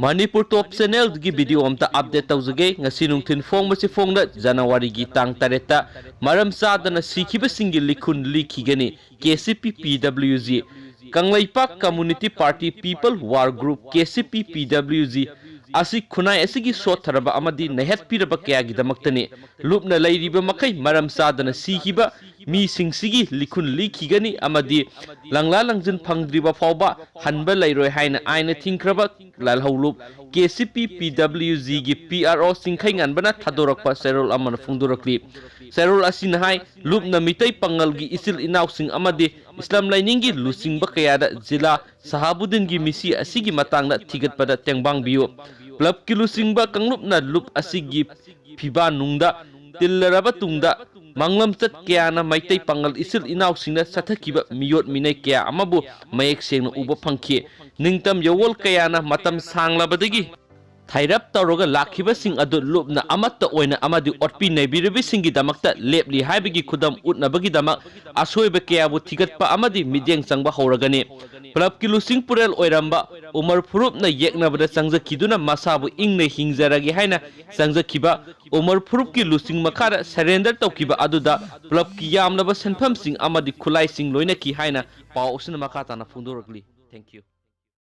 Manipur top channel की video अमता update तौजगे ngasi nungthin phong masi phong na January gi tang tareta maram sadana sikhiba singi likhun likhigani KCP PWG Kanglaipak Community Party People War Group KCP PWG asi khunai asigi sot tharaba amadi nehet piraba kya gi damaktani lupna lairiba makai maram sadana sikhiba mi singsigi likhun likhigani amadi langla langjin phangdriba fawba hanba lairoi haina aina thingkraba lalholup KCP PWG gi PRO singkhai nganbana thadorakpa serol amana phungdorakli serol asin hai lupna mitai pangal gi isil inaw sing amadi Islam lainingi lusingba kayada jila Sahabuddin gi misi asigi matangna thigatpada tengbang biyo club ki lusingba kanglupna lup asigi phiba nungda tillaraba tungda manglam chat kyana maitai pangal isil inaw singna sathakiba miyot minai kya amabu mayek sengna uba phangkhi ningtam yawol kayana matam sanglabadagi thairap tawroga lakhiba sing adu lupna amatta oina amadi otpi naibiribi singi damakta lepli haibigi khudam utnabagi damak asoiba kyabu thigatpa amadi midyeng sangba horagani club ki lusing purel oiramba Umar Furup na yeknabada sangjakiduna masabu ingne hingjaragi haina sangjakiba Umar Furup ki lusing makara surrender tawkiba aduda club ki yamlaba senpham sing amadi khulai sing loina ki haina paw usna makata na phungdoragli. Thank you.